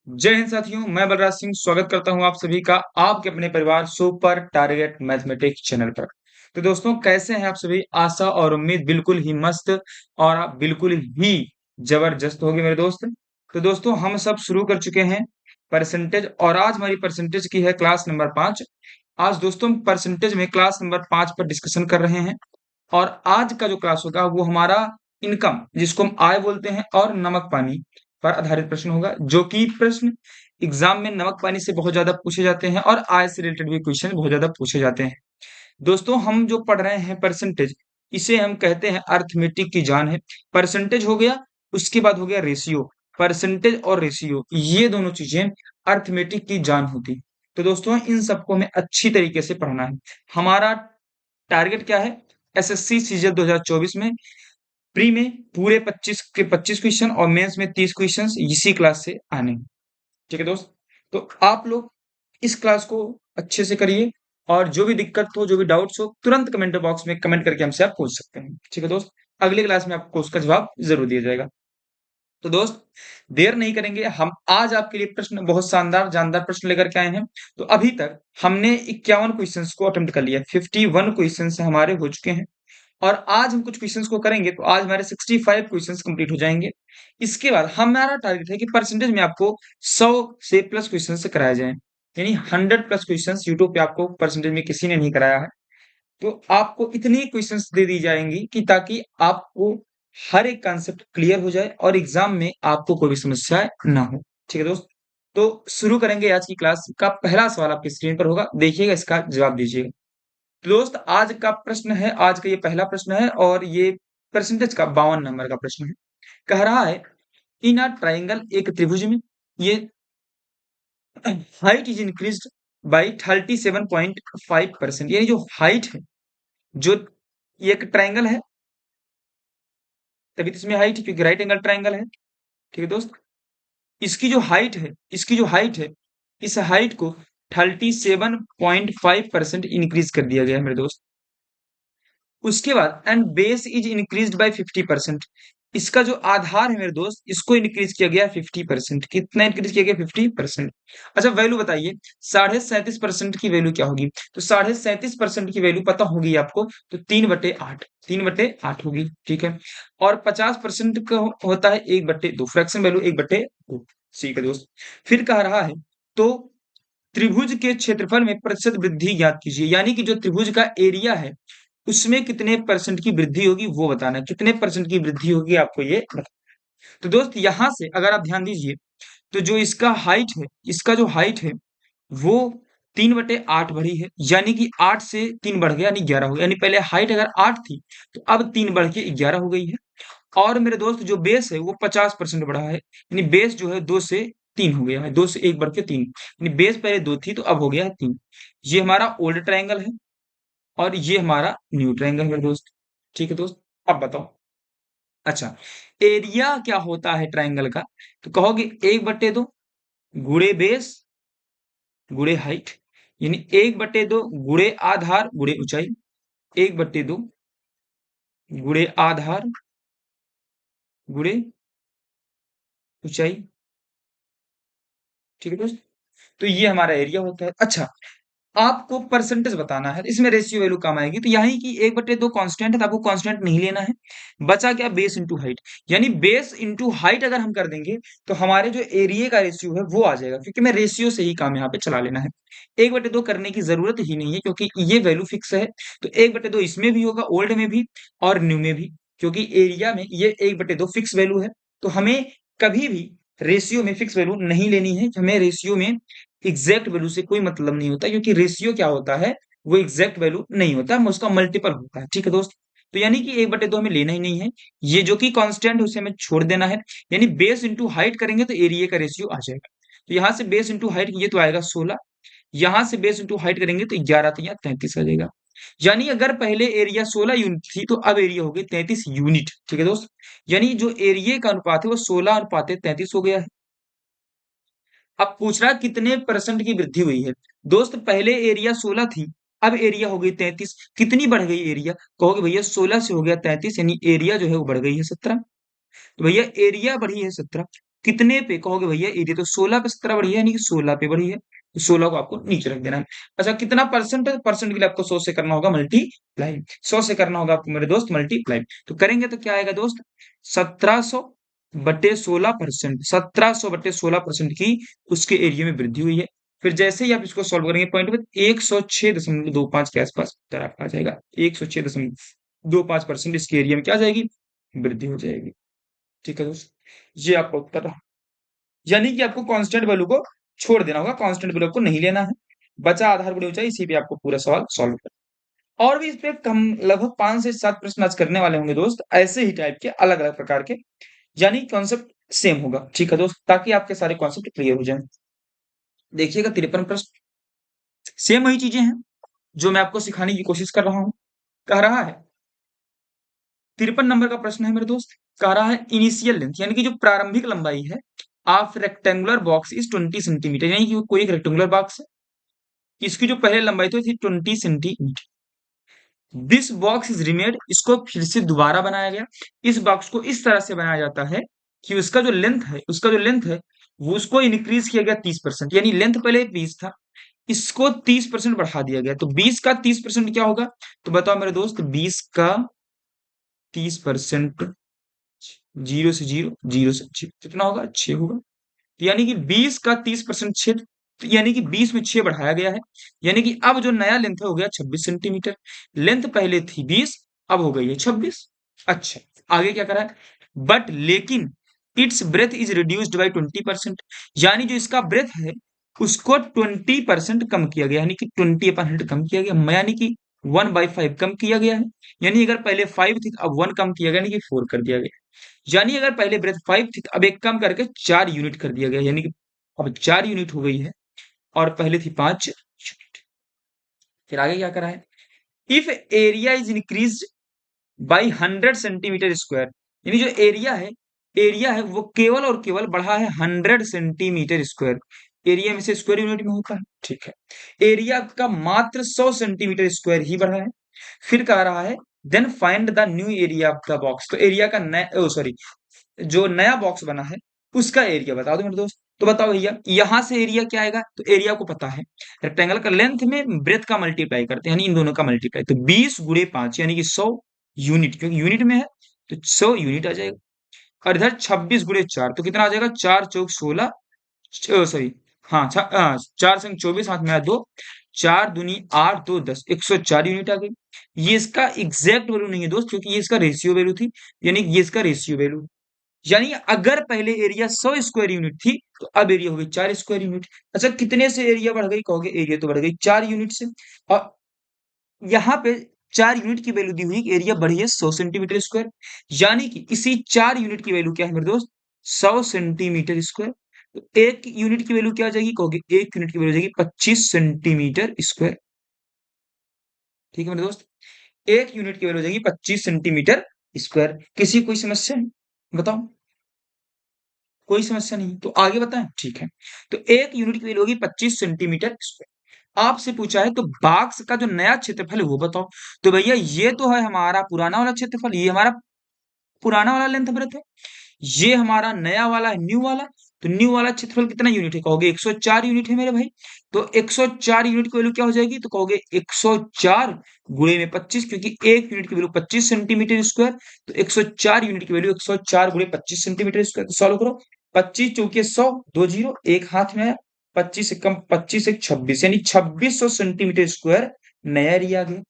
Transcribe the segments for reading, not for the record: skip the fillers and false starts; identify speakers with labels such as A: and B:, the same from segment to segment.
A: जय हिंद साथियों, मैं बलराज सिंह स्वागत करता हूं आप सभी का आपके अपने परिवार सुपर टारगेट मैथमेटिक्स चैनल पर। तो दोस्तों कैसे हैं आप सभी? आशा और उम्मीद बिल्कुल ही मस्त और आप बिल्कुल ही जबरदस्त होंगे मेरे दोस्त। तो दोस्तों हम सब शुरू कर चुके हैं परसेंटेज और आज हमारी परसेंटेज की है क्लास नंबर 5। आज दोस्तों हम परसेंटेज में क्लास नंबर 5 पर डिस्कशन कर रहे हैं और आज का जो क्लास होगा वो हमारा इनकम जिसको हम आय बोलते हैं और नमक पानी पर आधारित प्रश्न होगा, जो कि प्रश्न एग्जाम में नमक पानी से बहुत ज्यादा पूछे जाते हैं और आय से रिलेटेड भी क्वेश्चन बहुत ज्यादा पूछे जाते हैं। दोस्तों हम जो पढ़ रहे हैं परसेंटेज, इसे हम कहते हैं अर्थमेटिक की जान है। परसेंटेज हो गया, उसके बाद हो गया रेशियो। परसेंटेज और रेशियो ये दोनों चीजें अर्थमेटिक की जान होती। तो दोस्तों इन सबको हमें अच्छी तरीके से पढ़ना है। हमारा टारगेट क्या है? एसएससी सीजीएल 2024 में प्री में पूरे 25 के 25 क्वेश्चन और मेंस में 30 क्वेश्चन इसी क्लास से आने हैं। ठीक है दोस्त, तो आप लोग इस क्लास को अच्छे से करिए और जो भी दिक्कत हो, जो भी डाउट्स हो, तुरंत कमेंट बॉक्स में कमेंट करके हमसे आप पूछ सकते हैं। ठीक है दोस्त, अगली क्लास में आपको उसका जवाब जरूर दिया जाएगा। तो दोस्त देर नहीं करेंगे, हम आज आपके लिए प्रश्न बहुत शानदार जानदार प्रश्न लेकर के आए हैं। तो अभी तक हमने 51 क्वेश्चंस को अटेम्प्ट कर लिया, 51 क्वेश्चंस हमारे हो चुके हैं और आज हम कुछ क्वेश्चंस को करेंगे तो आज हमारे 65 क्वेश्चंस कंप्लीट हो जाएंगे। इसके बाद हमारा टारगेट है कि परसेंटेज में आपको 100 से प्लस क्वेश्चंस कराए जाएं, यानी 100 प्लस क्वेश्चंस यूट्यूब पे आपको परसेंटेज में किसी ने नहीं कराया है। तो आपको इतनी क्वेश्चंस दे दी जाएंगी कि ताकि आपको हर एक कॉन्सेप्ट क्लियर हो जाए और एग्जाम में आपको कोई भी समस्या ना हो। ठीक है दोस्त, तो शुरू करेंगे आज की क्लास का। पहला सवाल आपकी स्क्रीन पर होगा, देखिएगा, इसका जवाब दीजिएगा। तो दोस्त आज का प्रश्न है, आज का ये पहला प्रश्न है और ये परसेंटेज का 52 नंबर का प्रश्न है। कह रहा है इन अ ट्राइंगल, एक त्रिभुज में ये हाइट इज इंक्रीज्ड बाय 37.5%। यानी जो हाइट है, जो ये एक ट्राइंगल है तभी तो इसमें हाइट है, क्योंकि राइट एंगल ट्राइंगल है। ठीक है दोस्त, इसकी जो हाइट है, इसकी जो हाइट है, इस हाइट को 37.5% इंक्रीज कर दिया गया है मेरे दोस्त। उसके बाद and base is increased by 50%। इसका जो आधार है मेरे दोस्त, इसको इंक्रीज किया गया 50%। कितना इंक्रीज किया गया? 50%। अच्छा वैल्यू बताइए, 37.5% की वैल्यू क्या होगी? तो 37.5% की वैल्यू पता होगी आपको, तो 3/8, 3/8 होगी। ठीक है, और 50% का होता है 1/2, फ्रैक्शन वैल्यू 1/2। ठीक है दोस्त, फिर कह रहा है तो त्रिभुज के क्षेत्रफल में प्रतिशत वृद्धि ज्ञात कीजिए। यानी कि जो त्रिभुज का एरिया है उसमें कितने परसेंट की वृद्धि होगी वो बताना है। कितने परसेंट की वृद्धि होगी आपको ये बताना। तो दोस्त यहां से अगर आप ध्यान दीजिए, तो जो इसका हाइट है, इसका जो हाइट है वो 3/8 बढ़ी है, यानी कि 8 से 3 बढ़ गया, यानी 11 हो गया। यानी पहले हाइट अगर 8 थी तो अब 3 बढ़ के 11 हो गई है। और मेरे दोस्त जो बेस है वो 50% बढ़ा है, यानी बेस जो है 2 से 3 हो गया है, 2 से 1 बढ़ के 3, यानी बेस पहले 2 थी तो अब हो गया है 3। ये हमारा ओल्ड ट्रायंगल है और ये हमारा न्यू ट्रायंगल है दोस्त। ठीक है दोस्त, अब बताओ। अच्छा, एरिया क्या होता है ट्रायंगल का? तो कहोगे 1/2 गुणे बेस गुणे हाइट, यानी 1/2 गुणे आधार गुणे ऊंचाई, 1/2 गुणे आधार गुणे ऊंचाई। ठीक है दोस्त, तो ये हमारा एरिया होता है। अच्छा, आपको परसेंटेज बताना है, इसमें रेशियो वैल्यू काम आएगी। तो यही कि 1/2 कांस्टेंट है तो आपको कांस्टेंट नहीं लेना है। बचा क्या? Base into height. यानी बेस इंटू हाइट अगर हम कर देंगे तो हमारे जो एरिया का रेशियो है वो आ जाएगा, क्योंकि मैं रेशियो से ही काम यहाँ पे चला लेना है। 1/2 करने की जरूरत ही नहीं है क्योंकि ये वैल्यू फिक्स है। तो 1/2 इसमें भी होगा, ओल्ड में भी और न्यू में भी, क्योंकि एरिया में ये 1/2 फिक्स वैल्यू है। तो हमें कभी भी रेशियो में फिक्स वैल्यू नहीं लेनी है। हमें रेशियो में एग्जैक्ट वैल्यू से कोई मतलब नहीं होता, क्योंकि रेशियो क्या होता है, वो एग्जैक्ट वैल्यू नहीं होता, उसका मल्टीपल होता है। ठीक है दोस्त, तो यानी कि 1/2 हमें लेना ही नहीं है। ये जो कि कांस्टेंट है उसे हमें छोड़ देना है। यानी बेस इंटू हाइट करेंगे तो एरिया का रेशियो आ जाएगा। तो यहाँ से बेस इंटू हाइट ये तो आएगा 16, यहाँ से बेस इंटू हाइट करेंगे तो 11, तो यहाँ 33 आ जाएगा। यानी अगर पहले एरिया 16 यूनिट थी तो अब एरिया हो गई 33 यूनिट। ठीक है दोस्त, यानी जो एरिया का अनुपात है वो 16:33 हो गया है। अब पूछ रहा है कितने परसेंट की वृद्धि हुई है। दोस्त पहले एरिया 16 थी, अब एरिया हो गई 33। कितनी बढ़ गई एरिया? कहोगे भैया 16 से हो गया 33, यानी एरिया जो है वो बढ़ गई है 17। तो भैया एरिया बढ़ी है 17, कितने पे कहोगे भैया एरिया तो 16 पे 17 बढ़ी है, यानी कि 16 पे बढ़ी है, तो 16 को आपको नीचे रख देना है। अच्छा कितना परसेंट है, परसेंट के लिए आपको 100 से करना होगा मल्टीप्लाई, 100 से करना होगा आपको मेरे दोस्त मल्टीप्लाई, तो करेंगे तो क्या आएगा दोस्त, 1700/16%, 1700/16% की उसके एरिया में वृद्धि हुई है। फिर जैसे ही आप इसको सॉल्व करेंगे पॉइंट में 106.25 के आसपास उत्तर आपका आ जाएगा, 106.25% इसके एरिया में क्या आ जाएगी, वृद्धि हो जाएगी। ठीक है दोस्त, ये आपका उत्तर रहा। यानी कि आपको कांस्टेंट वैल्यू को छोड़ देना होगा, कांस्टेंट वैल्यू को नहीं लेना है, बचा आधार बड़ी ऊंचाई, इसी पे आपको पूरा सवाल सॉल्व करना। और भी इस पे कम लगभग 5 से 7 प्रश्न आज करने वाले होंगे दोस्त, ऐसे ही टाइप के अलग अलग प्रकार के, यानी कॉन्सेप्ट सेम होगा। ठीक है दोस्त, ताकि आपके सारे कॉन्सेप्ट क्लियर हो जाए। देखिएगा 53 प्रश्न, सेम वही चीजें हैं जो मैं आपको सिखाने की कोशिश कर रहा हूं। कह रहा है 53 नंबर का प्रश्न है मेरे दोस्त, कह रहा है इनिशियल लेंथ, यानी कि जो प्रारंभिक लंबाई है of rectangular box is 20 centimetre, यानी कि कोई एक रेक्टेंगुलर बॉक्स है, इसकी जो पहले लंबाई थी 20 centimetre. This box is remade, इसको फिर से दोबारा बनाया गया। इस बॉक्स को इस तरह से बनाया जाता है कि उसका जो लेंथ है वो उसको इंक्रीज किया गया 30%, यानी लेंथ पहले 20 था, इसको 30% बढ़ा दिया गया, तो 20 का 30% क्या होगा, तो बताओ मेरे दोस्त, 20 का 30%, 0 से 0, 0 से 6 कितना होगा, 6 होगा। तो यानी कि 20 का 30% 6, तो यानी कि 20 में 6 बढ़ाया गया है, यानी कि अब जो नया लेंथ है हो गया 26 सेंटीमीटर। लेंथ पहले थी 20, अब हो गई है 26। अच्छा, आगे क्या करा है, बट लेकिन it's breath is reduced by 20%, यानी जो इसका ब्रेथ है उसको 20% कम किया गया, यानी कि 20/100 कम किया गया, यानी कि 1/5 कम किया गया है। यानी अगर पहले 5 थी तो अब 1 कम किया गया, यानी कि 4 कर दिया गया। यानी अगर पहले ब्रेथ 5 थी तो अब एक कम करके 4 यूनिट कर दिया गया, यानी कि अब 4 यूनिट हो गई है, और पहले थी 5 यूनिट। फिर आगे क्या करा है, if area is increase by 100 centimetre square, यानी जो एरिया है वो केवल और केवल बढ़ा है 100 सेंटीमीटर स्क्वायर, एरिया में से स्क्वायर यूनिट में होता है। ठीक है, एरिया का मात्र 100 सेंटीमीटर स्क्वायर ही बढ़ा है। फिर कह रहा है then find the new area of the box, तो एरिया का नया, सॉरी, जो नया बॉक्स बना है उसका एरिया बता दो मेरे दोस्त। तो बताओ भैया, यहां से एरिया क्या आएगा, तो एरिया को पता है, रेक्टेंगल का लेंथ में ब्रेथ का मल्टीप्लाई करते हैं, यानी इन दोनों का मल्टीप्लाई, तो 20 × 5 यानी कि 100 यूनिट, क्योंकि यूनिट में है तो 100 यूनिट आ जाएगा। और इधर 26 × 4, तो कितना आ जाएगा, 4×4 = 16, सॉरी, हाँ 4×7 हाथ में 2, 4×2 = 8, 2×10, 104 यूनिट आ गई। ये इसका एग्जैक्ट वैल्यू नहीं है दोस्त, क्योंकि ये इसका रेशियो वैल्यू थी, यानी ये इसका रेशियो वैल्यू, यानी अगर पहले एरिया 100 स्क्वायर यूनिट थी तो अब एरिया हो गई 4 स्क्वायर यूनिट। अच्छा कितने से एरिया बढ़ गई, कहोगे एरिया तो बढ़ गई 4 यूनिट से, और यहाँ पे 4 यूनिट की वैल्यू दी हुई, एरिया बढ़ी है 100 सेंटीमीटर स्क्वायर, यानी कि इसी 4 यूनिट की वैल्यू क्या है मेरे दोस्त, 100 सेंटीमीटर स्क्वायर। तो एक यूनिट की वैल्यू क्या आ जाएगी, कहोगे एक यूनिट की वैल्यू आ जाएगी 25 सेंटीमीटर स्क्वायर। ठीक है मेरे दोस्त, एक यूनिट की वैल्यू हो जाएगी 25 सेंटीमीटर स्क्वायर। किसी कोई समस्या है, बताओ, कोई समस्या नहीं, तो आगे बताएं। ठीक है, तो एक यूनिट की वैल्यू होगी 25 सेंटीमीटर स्क्वायर। आपसे पूछा है तो बॉक्स का जो नया क्षेत्रफल है वो बताओ, तो भैया ये तो है हमारा पुराना वाला क्षेत्रफल, ये हमारा पुराना वाला लेंथ ब्रेथ है, ये हमारा नया वाला है, न्यू वाला। तो न्यू वाला क्षेत्रफल कितना यूनिट है, कहोगे 104 यूनिट है मेरे भाई। तो 104 यूनिट की वैल्यू क्या हो जाएगी, तो कहोगे 104 गुणे में 25, क्योंकि एक यूनिट की वैल्यू 25 सेंटीमीटर स्क्वायर, तो 104 यूनिट की वैल्यू 104 गुणे 25 सेंटीमीटर स्क्वायर। तो सॉल्व करो, 25 चौके 100, 2 0, एक हाथ में आया, 25 से कम 25 एक 26, यानी 2600 सेंटीमीटर स्क्वायर नया एरिया आ गया।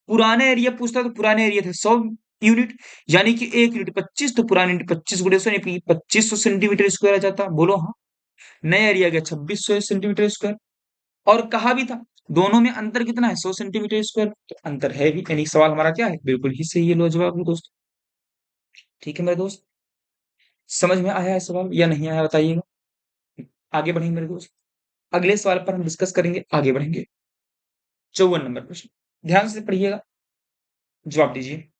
A: पुराना एरिया पूछता तो पुराने एरिया थे 100 यूनिट, यानी कि एक यूनिट 25, तो पुराने यूनिट 25 गुणे 100, यानी 2500 सेंटीमीटर स्क्वायर आ जाता, बोलो हाँ। नया एरिया गया 2600 सेंटीमीटर स्क्वायर, और कहा भी था दोनों में अंतर कितना है, 100 सेंटीमीटर स्क्वायर, तो अंतर है भी, यानी सवाल हमारा क्या है, बिल्कुल ही सही है, लो जवाब मेरे दोस्त। ठीक है मेरे दोस्त, समझ में आया है सवाल या नहीं आया बताइएगा। आगे बढ़ेंगे मेरे दोस्त, अगले सवाल पर हम डिस्कस करेंगे, आगे बढ़ेंगे। 54 नंबर प्रश्न, ध्यान से पढ़िएगा, जवाब दीजिए।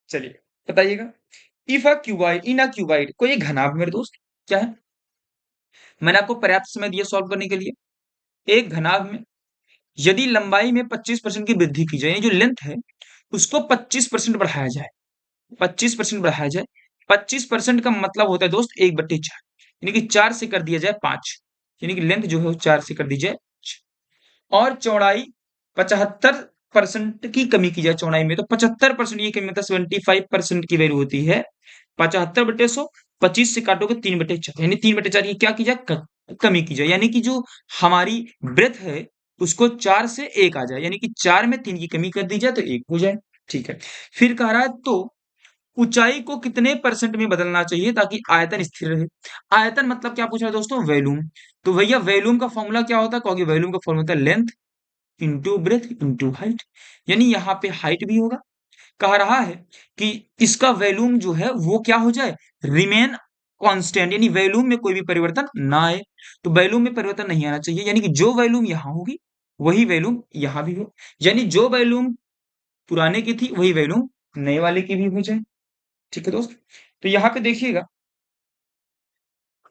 A: चलिए बताइएगा, if a cuboid in a cuboid, कोई एक घनाभ मेरे दोस्त, क्या है, मैंने आपको पर्याप्त समय दिया सॉल्व करने के लिए। एक घनाभ में यदि लंबाई में 25% की वृद्धि की जाए, यानी जो लेंथ है उसको 25% बढ़ाया जाए, 25% बढ़ाया जाए। 25% का मतलब होता है दोस्त 1/4, यानी कि 4 से कर दिया जाए 5, यानी कि लेंथ जो है वो 4 से कर दी जाए। और चौड़ाई 75% की कमी की जाए चौड़ाई में, तो 75% ये कमी मतलब 75% की वैल्यू होती है 75/100। 25 से काटोगे 3/4, यानी 3/4 की क्या की जाए, कमी की जाए, यानी कि जो हमारी ब्रेथ है उसको 4 से 1 आ जाए, यानी कि 4 में 3 की कमी कर दी जाए तो 1 हो जाए। ठीक है, फिर कह रहा है तो ऊंचाई को कितने परसेंट में बदलना चाहिए ताकि आयतन स्थिर रहे। आयतन मतलब क्या पूछ रहा है दोस्तों, वैल्यूम। तो भैया वैल्यूम का फॉर्मूला क्या होता है, क्योंकि वैल्यूम का फॉर्मूला होता है length into breadth into height, यानी यहाँ पे हाइट भी होगा। कह रहा है कि इसका वैल्यूम जो है वो क्या हो जाए, रिमेन कांस्टेंट, यानी वैल्यूम में कोई भी परिवर्तन ना आए। तो वैल्यूम में परिवर्तन नहीं आना चाहिए, यानी कि जो वैल्यूम यहाँ होगी वही वैल्यूम यहाँ भी हो, यानी जो वैल्यूम पुराने की थी वही वैल्यूम नए वाले की भी हो जाए। ठीक है दोस्त, तो यहाँ पे देखिएगा,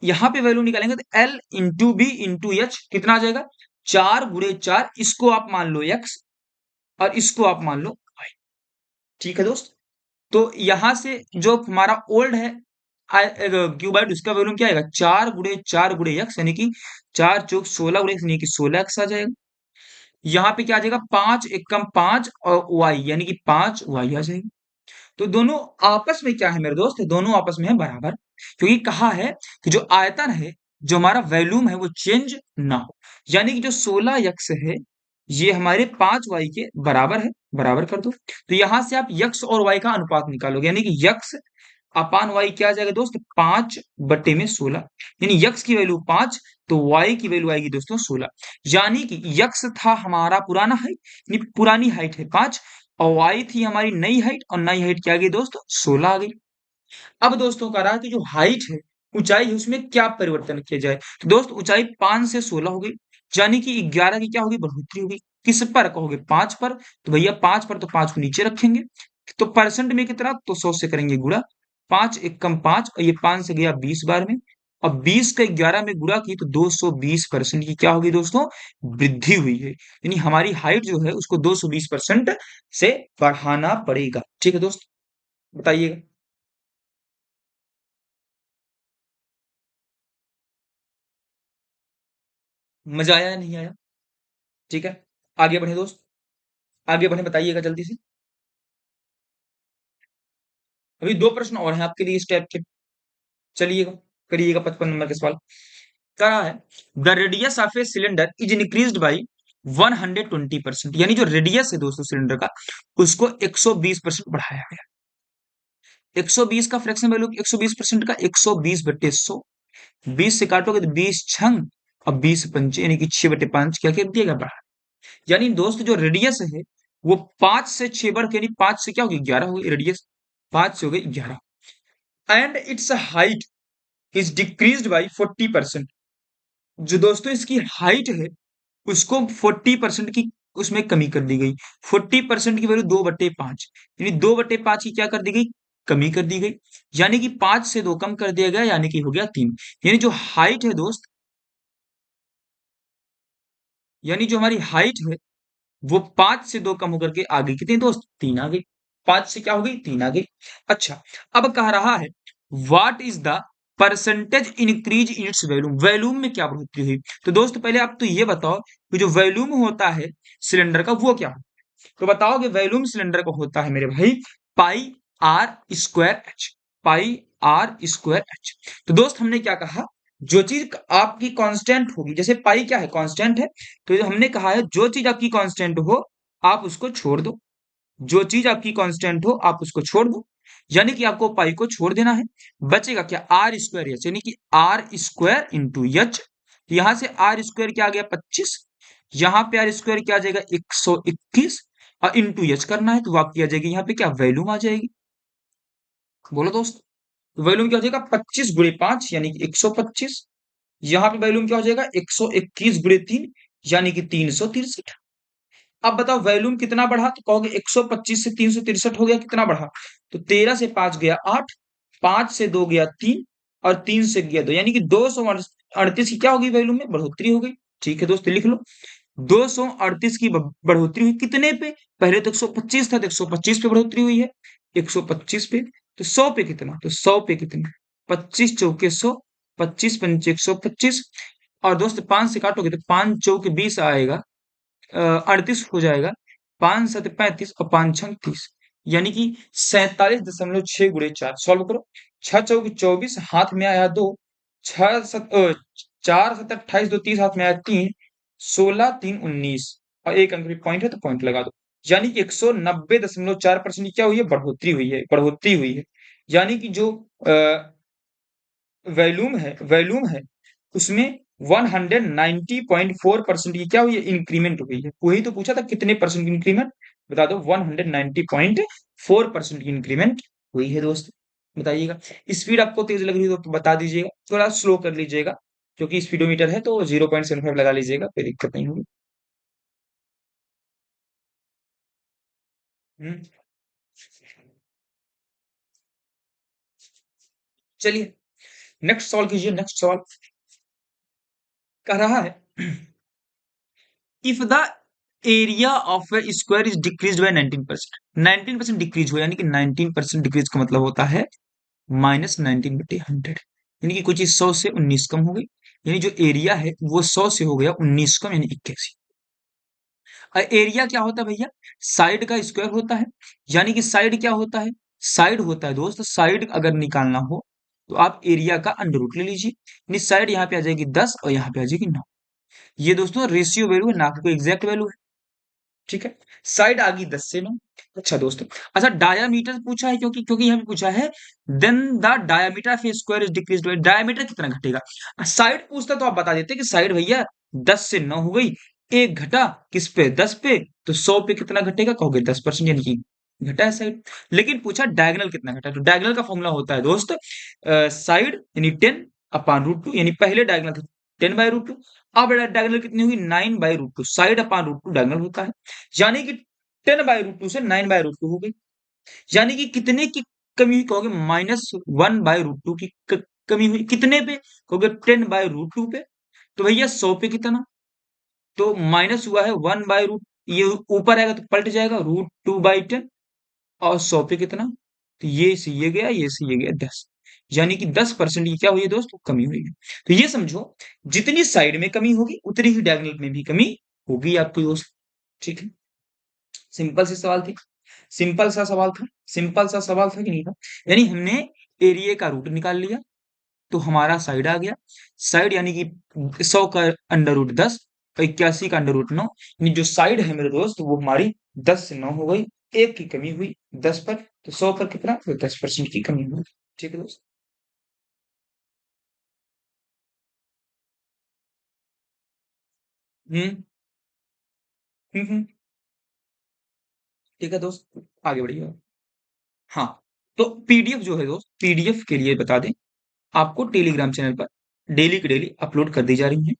A: यहाँ पे वैल्यू निकालेंगे तो L into B into H कितना आ जाएगा, 4 × 4, इसको आप मान लो एक्स और इसको आप मान लो वाई। ठीक है दोस्त, तो यहां से जो हमारा ओल्ड है क्यूबाइड, उसका वैल्यूम क्या आएगा, 4 × 4 × एक्स, यानी कि 4 × 4 = 16 यानी कि 16 एक्स आ जाएगा। यहाँ पे क्या आ जाएगा, 5 × 1 = 5 और वाई यानी कि 5 वाई आ जाएगा। तो दोनों आपस में क्या है मेरे दोस्त, दोनों आपस में है बराबर, क्योंकि कहा है कि जो आयतन है, जो हमारा वैल्यूम है वो चेंज ना हो, यानी कि जो 16 यक्स है ये हमारे 5 वाई के बराबर है, बराबर कर दो। तो यहां से आप यक्स और वाई का अनुपात निकालोगे, यानी कि यक्स अपान वाई क्या आ जाएगा दोस्त, 5/16, यानी यक्स की वैल्यू 5 तो वाई की वैल्यू आएगी दोस्तों 16, यानी कि यक्स था हमारा पुराना हाइट, यानी पुरानी हाइट है 5, और वाई थी हमारी नई हाइट, और नई हाइट क्या आ गई दोस्तों, 16 आ गई। अब दोस्तों कह रहा है कि जो हाइट है, ऊंचाई है, उसमें क्या परिवर्तन किया जाए। तो दोस्त ऊंचाई 5 से 16 हो गई, यानी कि 11 की क्या होगी, बढ़ोतरी होगी। किस पर कहोगे, 5 पर, तो भैया 5 पर तो 5 को नीचे रखेंगे, तो परसेंट में कितना, तो 100 से करेंगे गुणा, 5 × 1 = 5, और ये 5 से गया 20 बार में, और 20 का 11 में गुणा की तो 220% की क्या होगी दोस्तों, वृद्धि हुई है, यानी हमारी हाइट जो है उसको 220% से बढ़ाना पड़ेगा। ठीक है दोस्त, बताइएगा। मजा आया या नहीं आया। ठीक है, आगे बढ़े दोस्त, आगे बढ़े, बताइएगा जल्दी से। अभी 2 प्रश्न और हैं आपके लिए इस टाइप के, चलिएगा, करिएगा 55 नंबर के सवाल। कह रहा है the radius of a cylinder is increased by 120%, यानी जो रेडियस है दोस्तों सिलेंडर का उसको 120% बढ़ाया गया। 120 का फ्रैक्शन वैल्यू 120% का 120/100, 20 से काटोगे तो 20 छंग और 20 पंचे, यानी कि 6/5 क्या कर दिया गया, यानी दोस्त जो रेडियस है वो 5 से 6 बढ़ के, यानी 5 से क्या होगी 11 हो गई रेडियस, 5 से हो गई 11, and it's height is decreased by 40%, जो दोस्तों इसकी हाइट है उसको 40% की उसमें कमी कर दी गई। 40% की वैल्यू 2/5, यानी 2/5 की क्या कर दी गई, कमी कर दी गई, यानी कि 5 से 2 कम कर दिया गया, यानी कि हो गया 3, यानी जो हाइट है दोस्त, यानी जो हमारी हाइट है वो 5 से 2 कम होकर के आ गई, कितनी दोस्त, 3 आ गई, 5 से क्या हो गई, 3 आ गई। अच्छा, अब कह रहा है what is the percentage increase in its volume, volume में क्या बढ़ोतरी हुई। तो दोस्त पहले आप तो ये बताओ कि जो वैल्यूम होता है सिलेंडर का वो क्या है, तो बताओ कि वैल्यूम सिलेंडर का होता है मेरे भाई πr²h, πr²h। तो दोस्त हमने क्या कहा, जो चीज आपकी कांस्टेंट होगी, जैसे पाई क्या है, कांस्टेंट है, तो हमने कहा है जो चीज आपकी कांस्टेंट हो आप उसको छोड़ दो, जो चीज आपकी कांस्टेंट हो आप उसको छोड़ दो, यानी कि आपको पाई को छोड़ देना है, बचेगा क्या, r²h, यानी कि r²× h। यहां से r² क्या आ गया 25, यहां पे r² क्या आ जाएगा 121, और इंटू एच करना है तो आपकी आ जाएगी यहाँ पे क्या, वैल्यूम आ जाएगी। बोलो दोस्त, वैल्यूम क्या हो जाएगा 25 × 5 यानी कि 125, यहाँ पे वैल्यूम क्या हो जाएगा 121 × 3 यानी कि 363। अब बताओ वैल्यूम कितना बढ़ा, तो कहोगे 125 से 363 हो गया, कितना बढ़ा, तो 13 से 5 गया 8, 5 से 2 गया 3, और 3 से गया 2, यानी कि 238 की क्या होगी वैल्यूम में बढ़ोतरी हो गई। ठीक है दोस्त लिख लो, 238 की बढ़ोतरी हुई कितने पे? पहले तो 125 था, तो 125 पे बढ़ोतरी हुई है, 125 पे। तो 100 पे कितना? तो 100 पे कितना? 25 चौके 100, 25 पंचे 125, और दोस्त 5 से काटोगे तो 5 चौके 20 आएगा, 38 हो जाएगा, 5 सत 35 और 5 छंग 30, यानी कि 47.6 गुणे 4। सॉल्व करो। 6 चौके 24, हाथ में आया 2, 4 सत 28, 2 30, हाथ में आया 3, 16 3 19, और एक अंक भी पॉइंट है तो पॉइंट लगा दो। यानी कि 190.4% क्या हुई है? बढ़ोतरी हुई है, बढ़ोतरी हुई है। यानी कि जो वॉल्यूम है उसमें 190.4% की क्या हुई है? इंक्रीमेंट हुई है। वही तो पूछा था कितने परसेंट की इंक्रीमेंट, बता दो। 190.4% की इंक्रीमेंट हुई है दोस्त, बताइएगा। स्पीड आपको तेज लग रही हो तो बता दीजिएगा, थोड़ा स्लो कर लीजिएगा, क्योंकि स्पीडोमीटर है तो 0.75 लगा लीजिएगा, कोई दिक्कत नहीं होगी। हम्म, चलिए नेक्स्ट सवाल कीजिए। नेक्स्ट सवाल कह रहा है if the area of a square is decrease by 19%, 19% decrease हो, यानी कि 19% डिक्रीज का मतलब होता है -19/100, यानी कि कोई चीज 100 से 19 कम हो गई, यानी जो एरिया है वो 100 से हो गया 19 कम, यानी 81। एरिया क्या होता है भैया? साइड का स्क्वायर होता है, यानी कि साइड क्या होता है? साइड होता है दोस्त, साइड अगर निकालना हो तो आप एरिया का अंडर रूट ले लीजिए, यानी साइड यहाँ पे आ जाएगी 10 और यहाँ पे आ जाएगी 9। ये दोस्तों रेशियो वैल्यू है, ना कि कोई एग्जैक्ट वैल्यू है, ठीक है। साइड आ गई 10 से 9। अच्छा दोस्तों, अच्छा डायामीटर पूछा है, क्योंकि क्योंकि यहाँ पे पूछा है then the diameter of a square is decreased by, diameter कितना घटेगा। साइड पूछता तो आप बता देते कि साइड भैया 10 से 9 हो गई, एक घटा किस पे? 10 पे, तो 100 पे कितना घटेगा? कहोगे 10%, यानी कि घटा है साइड। लेकिन पूछा डायगोनल कितना घटा, तो डायगोनल का फॉर्मूला होता है दोस्त साइड यानी 10/√2, यानी पहले डायगोनल था 10/√2, अब डायगोनल कितनी होगी? 9/√2, side upon root two diagonal होता है, यानी कि 10/√2 से 9/√2 हो गई, यानी कि कितने की कमी हुई? कहोगे -1/√2 की कमी हुई, कितने पे? कहोगे 10/√2 पे। तो भैया 100 पे कितना? तो माइनस हुआ है 1/√, ये ऊपर आएगा तो पलट जाएगा √2/10, और 100 पे कितना? तो ये से ये गया, ये से ये गया 10, यानी कि 10% की क्या हुई है दोस्त? कमी हुई है। तो ये समझो जितनी साइड में कमी होगी उतनी ही डायगोनल में भी कमी होगी आपकी दोस्त, ठीक है। सिंपल सी सवाल थी, सिंपल सा सवाल था, सिंपल सा सवाल था कि नहीं था? यानी हमने एरिया का रूट निकाल लिया तो हमारा साइड आ गया, साइड यानी कि 100 का अंडर रूट 10 और 81 का अंडर रूट 9, यानी जो साइड है मेरे दोस्त वो हमारी 10 से 9 हो गई, एक की कमी हुई 10 पर, तो 100 पर कितना? तो 10% की कमी हुई, ठीक है दोस्त। हम्म ठीक है दोस्त, आगे बढ़िए। हाँ, तो पीडीएफ जो है दोस्त, पीडीएफ के लिए बता दें, आपको टेलीग्राम चैनल पर डेली की डेली अपलोड कर दी जा रही हैं।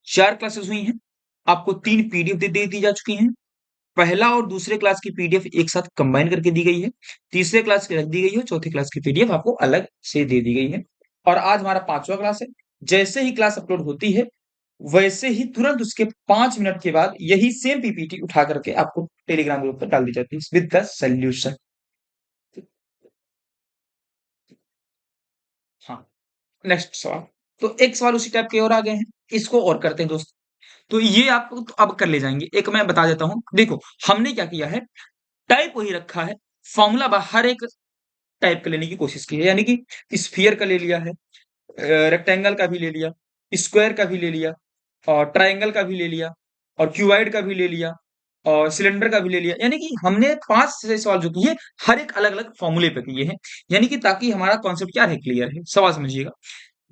A: 4 क्लासेस हुई हैं, आपको 3 पीडीएफ दे दी जा चुकी हैं। पहला और दूसरे क्लास की पीडीएफ एक साथ कंबाइन करके दी गई है, तीसरे क्लास की रख दी गई है, चौथे क्लास की पीडीएफ आपको अलग से दे दी गई है। और आज हमारा 5वां क्लास है। जैसे ही क्लास अपलोड होती है वैसे ही तुरंत उसके 5 मिनट के बाद यही सेम पीपीटी उठा करके आपको टेलीग्राम ग्रुप पर डाल दी जाती है विद द सोल्यूशन। हाँ, नेक्स्ट सवाल। तो एक सवाल उसी टाइप के और आ गए हैं, इसको और करते हैं दोस्त। तो ये आप तो अब कर ले जाएंगे, एक मैं बता देता हूं, देखो हमने क्या किया है, टाइप वही रखा है, फॉर्मूला हर एक टाइप का लेने की कोशिश की है, यानी कि स्फीयर का ले लिया है, रेक्टेंगल का भी ले लिया, स्क्वायर का भी ले लिया, और ट्राइंगल का भी ले लिया, और क्यूबाइड का भी ले लिया, और सिलेंडर का भी ले लिया, यानी कि हमने 5 से सवाल जो किए हर एक अलग अलग फॉर्मूले पे किए हैं, यानी कि ताकि हमारा कॉन्सेप्ट क्या है? क्लियर है। सवाल समझिएगा।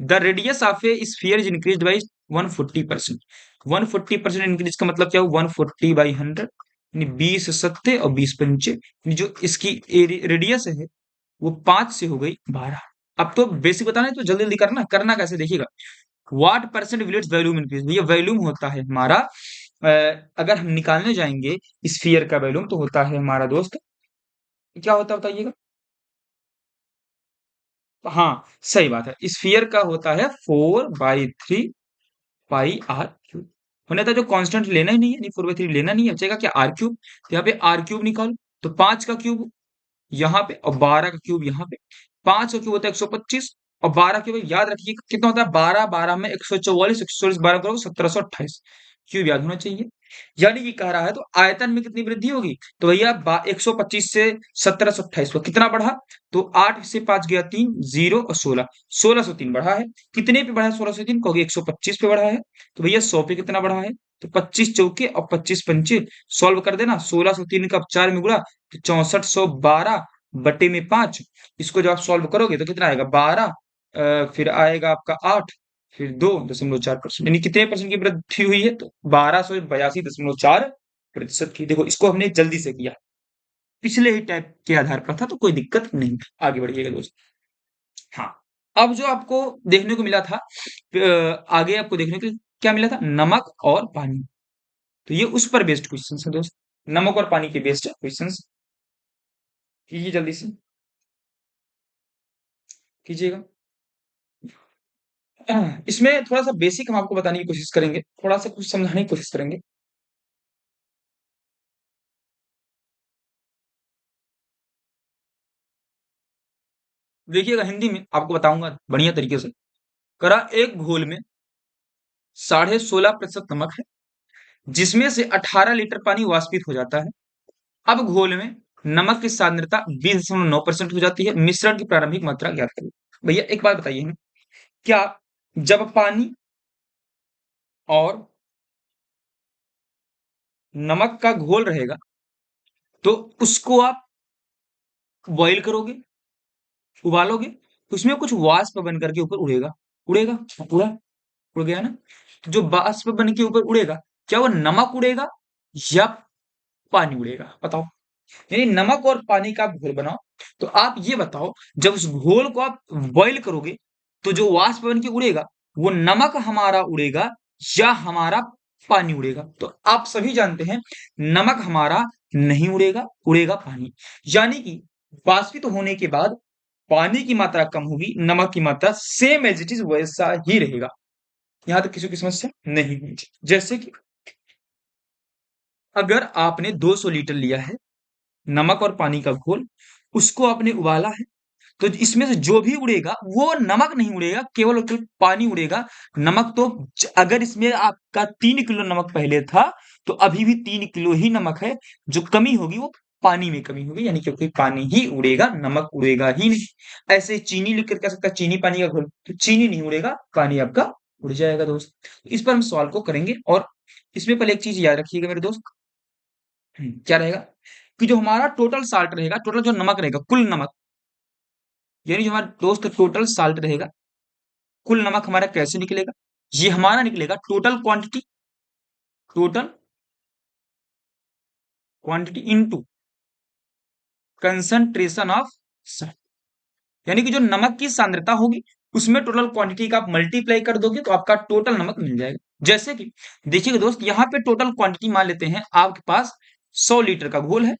A: The radius of A sphere is increase by 140%, 140% increase का मतलब क्या हुआ? 140/100, यानी 20 सत्ते और 20 पंचे, यानी जो इसकी रेडियस है वो 5 से हो गई 12। अब तो बेसिक बताना है तो जल्दी जल्दी करना, करना कैसे देखिएगा। What percent will its volume increase, ये वॉल्यूम होता है हमारा अगर हम निकालने जाएंगे स्फीयर का वॉल्यूम तो होता है हमारा दोस्त, क्या होता है बताइएगा। हाँ, सही बात है, स्फीयर का होता है 4/3 पाई आर क्यूब। होने था जो कांस्टेंट लेना ही नहीं है, यानी 4/3 लेना नहीं है, बचेगा क्या आर क्यूब। तो यहाँ पे आर क्यूब निकालो, तो 5 का क्यूब यहाँ पे और 12 का क्यूब यहाँ पे। 5 का क्यूब होता है 125 और 12 क्यूब याद रखिए कितना होता है 12, 12 में 144, 144 12 करोगे 1728 क्यूब याद होना चाहिए। यानी कि कह रहा है तो आयतन में कितनी वृद्धि होगी, तो भैया 125 से 1728 को कितना बढ़ा, तो 8 से 5 गया 3 0 और 16, 1603 बढ़ा है। कितने पे बढ़ा है 1603, कहोगे 125 पे बढ़ा है। तो भैया 100 पे कितना बढ़ा है, तो 25 चौके और 25 पंचे सॉल्व कर देना, 1603 का 4 में गुणा तो 6412 बटे में 5। इसको जब आप सॉल्व करोगे तो कितना आएगा 12, फिर आएगा आपका 8, फिर 2.4%, यानी कितने परसेंट की वृद्धि हुई है, तो 1282.4% की। देखो इसको हमने जल्दी से किया, पिछले ही टाइप के आधार पर था तो कोई दिक्कत नहीं। आगे बढ़िएगा दोस्त। हाँ, अब जो आपको देखने को मिला था आगे आपको देखने को क्या मिला था, नमक और पानी। तो ये उस पर बेस्ड क्वेश्चन है दोस्त, नमक और पानी के बेस्ड क्वेश्चन कीजिए जल्दी से कीजिएगा। इसमें थोड़ा सा बेसिक हम आपको बताने की कोशिश करेंगे, थोड़ा सा कुछ समझाने की कोशिश करेंगे। देखिएगा हिंदी में आपको बताऊंगा बढ़िया तरीके से। करा एक घोल में 16.5% नमक है, जिसमें से 18 लीटर पानी वाष्पित हो जाता है। अब घोल में नमक की सांद्रता 20.9% हो जाती है। मिश्रण की प्रारंभिक मात्रा ज्ञात करें। भैया एक बात बताइए हमें, क्या जब पानी और नमक का घोल रहेगा तो उसको आप बॉईल करोगे, उबालोगे, तो उसमें कुछ वाष्प बन करके ऊपर उड़ेगा, उड़ेगा, उड़ा, उड़ गया ना। तो जो वाष्प बन के ऊपर उड़ेगा, क्या वो नमक उड़ेगा या पानी उड़ेगा, बताओ। यानी नमक और पानी का आप घोल बनाओ, तो आप ये बताओ जब उस घोल को आप बॉईल करोगे तो जो वाष्प बन के उड़ेगा वो नमक हमारा उड़ेगा या हमारा पानी उड़ेगा। तो आप सभी जानते हैं नमक हमारा नहीं उड़ेगा, उड़ेगा पानी। यानी कि वाष्पित होने के बाद पानी की मात्रा कम होगी, नमक की मात्रा सेम एज इट इज वैसा ही रहेगा। यहां तक किसी की समस्या नहीं होगी। जैसे कि अगर आपने 200 लीटर लिया है नमक और पानी का घोल, उसको आपने उबाला है, तो इसमें से जो भी उड़ेगा वो नमक नहीं उड़ेगा, केवल और केवल पानी उड़ेगा। नमक तो अगर इसमें आपका 3 किलो नमक पहले था तो अभी भी 3 किलो ही नमक है। जो कमी होगी वो पानी में कमी होगी, यानी क्योंकि पानी ही उड़ेगा, नमक उड़ेगा ही नहीं। ऐसे चीनी लिख कर कह सकता है चीनी पानी का घोल, तो चीनी नहीं उड़ेगा, पानी आपका उड़ जाएगा दोस्त। इस पर हम सवाल को करेंगे और इसमें पहले एक चीज याद रखिएगा मेरे दोस्त। क्या रहेगा कि जो हमारा टोटल साल्ट रहेगा, टोटल जो नमक रहेगा, कुल नमक, यानी जो हमारा दोस्त टोटल साल्ट रहेगा, कुल नमक हमारा कैसे निकलेगा, ये हमारा निकलेगा total quantity, total quantity into concentration of salt. यानी कि जो नमक की सांद्रता होगी उसमें टोटल क्वांटिटी का आप मल्टीप्लाई कर दोगे तो आपका टोटल नमक मिल जाएगा। जैसे कि देखिएगा दोस्त, यहाँ पे टोटल क्वांटिटी मान लेते हैं आपके पास 100 लीटर का घोल है,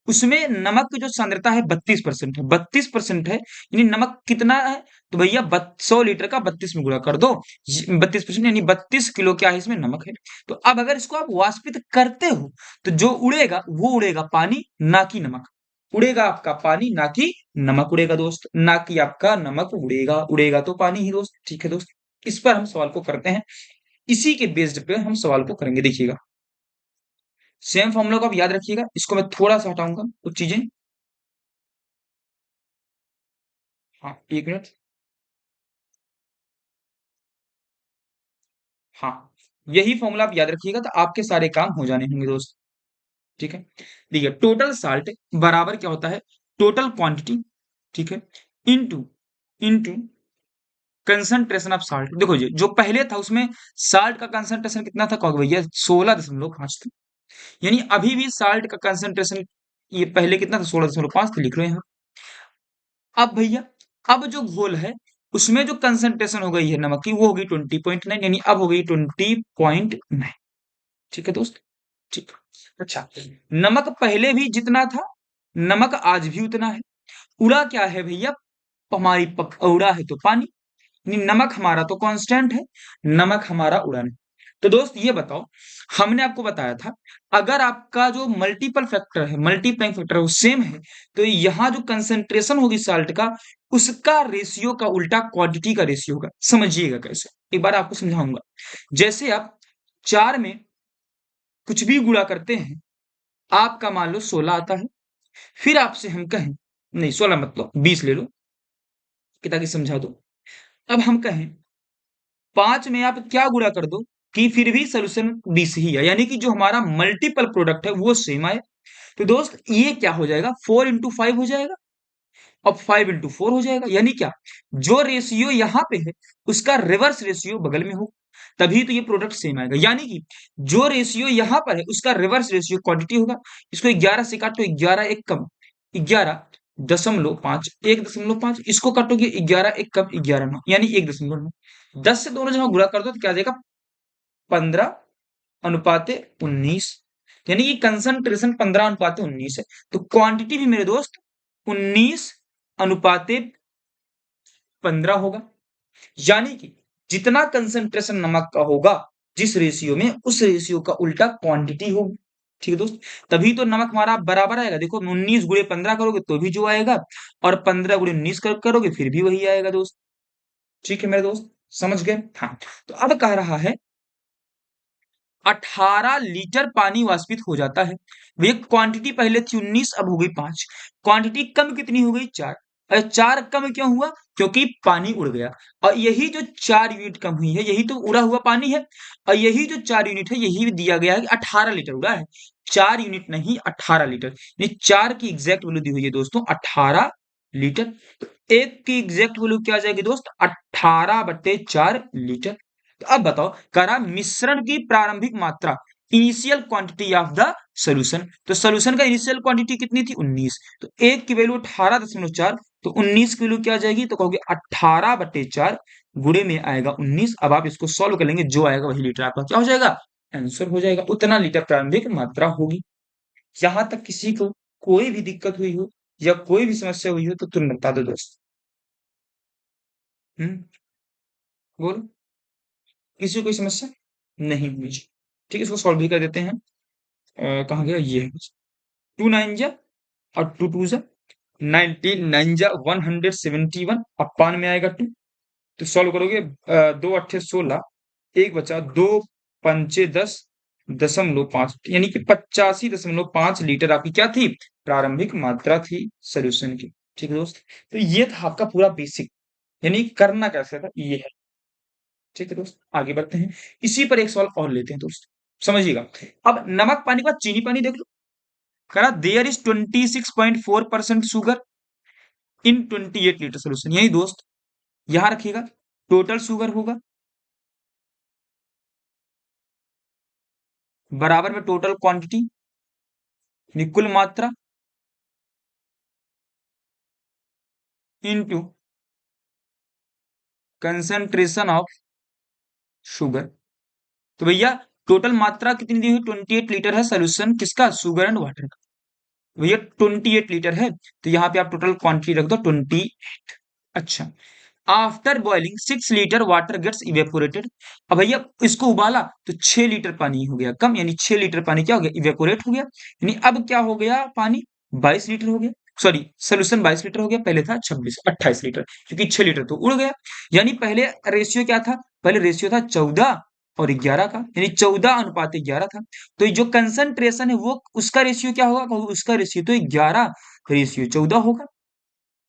A: उसमें नमक की जो सांद्रता है 32% है, 32% है, यानी नमक कितना है, तो भैया 100 लीटर का 32 में गुणा कर दो, 32% यानी 32 किलो क्या है इसमें नमक है। तो अब अगर इसको आप वाष्पित करते हो तो जो उड़ेगा वो उड़ेगा पानी, ना कि नमक। उड़ेगा आपका पानी, ना कि नमक उड़ेगा दोस्त, ना कि आपका नमक उड़ेगा, उड़ेगा तो पानी ही दोस्त। ठीक है दोस्त, इस पर हम सवाल को करते हैं, इसी के बेस्ड पे हम सवाल को करेंगे। देखिएगा सेम फॉर्मूला को आप याद रखिएगा, इसको मैं थोड़ा सा हटाऊंगा कुछ चीजें। हाँ एक मिनट। हाँ, यही फॉर्मूला आप याद रखिएगा तो आपके सारे काम हो जाने होंगे दोस्त। ठीक है, देखिए टोटल साल्ट बराबर क्या होता है, टोटल क्वांटिटी, ठीक है, into into concentration of salt. देखो जी जो पहले था उसमें साल्ट का कंसंट्रेशन कितना था, कहोगे भैया 16.5 था, यानी अभी भी साल्ट का कंसंट्रेशन ये पहले कितना था 16.5 था, लिख रहे हैं यहाँ। अब भैया अब जो घोल है उसमें जो कंसंट्रेशन हो गई है नमक की वो होगी 20.9, यानी अब हो गई 20.9। ठीक है दोस्त, ठीक। अच्छा, नमक पहले भी जितना था नमक आज भी उतना है। उड़ा क्या है भैया, उड़ा है तो पानी, यानी नमक हमारा तो कांस्टेंट है, नमक हमारा उड़ा नहीं। तो दोस्त ये बताओ, हमने आपको बताया था अगर आपका जो मल्टीपल फैक्टर है, मल्टीप्लाइंग फैक्टर है वो सेम है, तो यहाँ जो कंसंट्रेशन होगी साल्ट का, उसका रेशियो का उल्टा क्वांटिटी का रेशियो होगा। समझिएगा कैसे, एक बार आपको समझाऊंगा। जैसे आप 4 में कुछ भी गुणा करते हैं, आपका मान लो 16 आता है, फिर आपसे हम कहें, नहीं 16 मत लो, 20 ले लो कि ताकि समझा दो। अब हम कहें 5 में आप क्या गुणा कर दो कि फिर भी सॉल्यूशन 20 ही है, यानी कि जो हमारा मल्टीपल प्रोडक्ट है वो सेम आए। तो दोस्त ये क्या हो जाएगा, 4 इंटू 5 हो जाएगा, अब 5 इंटू 4 हो जाएगा, यानी क्या, जो रेशियो यहाँ पे है उसका रिवर्स रेशियो बगल में हो, तभी तो ये प्रोडक्ट सेम आएगा। यानी कि जो रेशियो यहाँ पर है उसका रिवर्स रेशियो क्वांटिटी होगा। इसको 11 से काटो, 11 एक कम 11.5, 1.5, इसको काटोगे 11 एक कम 11 यानी 1.9, 10 से दोनों जगह गुणा कर दो तो क्या आ जाएगा 15:19, यानी कि कंसंट्रेशन 15:19 है। तो क्वांटिटी भी मेरे दोस्त 19:15 होगा, यानी कि जितना कंसंट्रेशन नमक का होगा जिस रेशियो में, उस रेशियो का उल्टा क्वांटिटी होगी। ठीक है दोस्त, तभी तो नमक हमारा बराबर आएगा। देखो 19 गुणे 15 करोगे तो भी जो आएगा, और 15 गुणे 19 करोगे फिर भी वही आएगा दोस्त। ठीक है मेरे दोस्त, समझ गए? हाँ, तो अब कह रहा है 18 लीटर पानी वाष्पित हो जाता है। भैया क्वांटिटी पहले थी 19, अब हो गई 5, क्वांटिटी कम कितनी हो गई 4। अरे 4 कम क्यों हुआ, क्योंकि पानी उड़ गया, और यही जो 4 यूनिट कम हुई है यही तो उड़ा हुआ पानी है, और यही जो 4 यूनिट है यही दिया गया है कि 18 लीटर उड़ा है, 4 यूनिट नहीं 18 लीटर। ये 4 की एग्जैक्ट वैल्यू दी हुई है दोस्तों 18 लीटर। तो 1 की एग्जैक्ट वैल्यू क्या आ जाएगी दोस्त, 18/4 लीटर। तो अब बताओ, करा मिश्रण की प्रारंभिक मात्रा, initial quantity of the solution. तो सॉल्यूशन का इनिशियल क्वांटिटी कितनी थी 19, तो 1 की वैल्यू 18.4, तो 19 की वैल्यू क्या आ जाएगी, तो कहोगे 18/4 गुणे में आएगा 19। अब आप इसको सॉल्व कर लेंगे, जो आएगा वही लीटर आपका क्या हो जाएगा, आंसर हो जाएगा। उतना लीटर प्रारंभिक मात्रा होगी। यहां तक किसी को कोई भी दिक्कत हुई हो या कोई भी समस्या हुई हो तो तुरंत बता दो दोस्त। हम्म, बोलो, किसी को कोई समस्या नहीं हुई? ठीक है, इसको सॉल्व भी कर देते हैं। कहाँ गया, ये है 2 9 जा और 2 2 जा 19, 9 जा 171, अब पान में आएगा 2, तो सॉल्व करोगे 2 8 16, एक बचा 2 पंचे 10.5, यानी कि 85.5 लीटर आपकी क्या थी, प्रारंभिक मात्रा थी सोल्यूशन की। ठीक है दोस्त, तो ये था आपका पूरा बेसिक, यानी करना कैसे था ये है। ठीक है दोस्त, आगे बढ़ते हैं, इसी पर एक सवाल और लेते हैं दोस्त, समझिएगा। अब नमक पानी के बाद चीनी पानी देख लो, करा there is 26.4% sugar in 28 litre solution, यही दोस्त यहां रखिएगा, टोटल शुगर होगा बराबर में टोटल क्वांटिटी कुल मात्रा इनटू कंसंट्रेशन ऑफ शुगर। तो भैया टोटल मात्रा कितनी दी हुई, 28 लीटर है सोल्यूशन किसका, शुगर एंड वाटर का। भैया 28 लीटर है, तो यहाँ पे आप टोटल क्वांटिटी रख दो 28। अच्छा, after boiling 6 litre water gets evaporated. अब भैया इसको उबाला तो 6 लीटर पानी हो गया कम, यानी 6 लीटर पानी क्या हो गया, इवेपोरेट हो गया, यानी अब क्या हो गया, पानी 22 लीटर हो गया, सॉरी सोल्यूशन 22 लीटर हो गया, पहले था 28 लीटर, क्योंकि 6 लीटर तो उड़ गया। यानी पहले रेशियो क्या था, पहले रेशियो था 14 और 11 का, यानी 14:11 था। तो जो कंसंट्रेशन है वो उसका रेशियो क्या होगा, उसका रेशियो तो 11:14 होगा।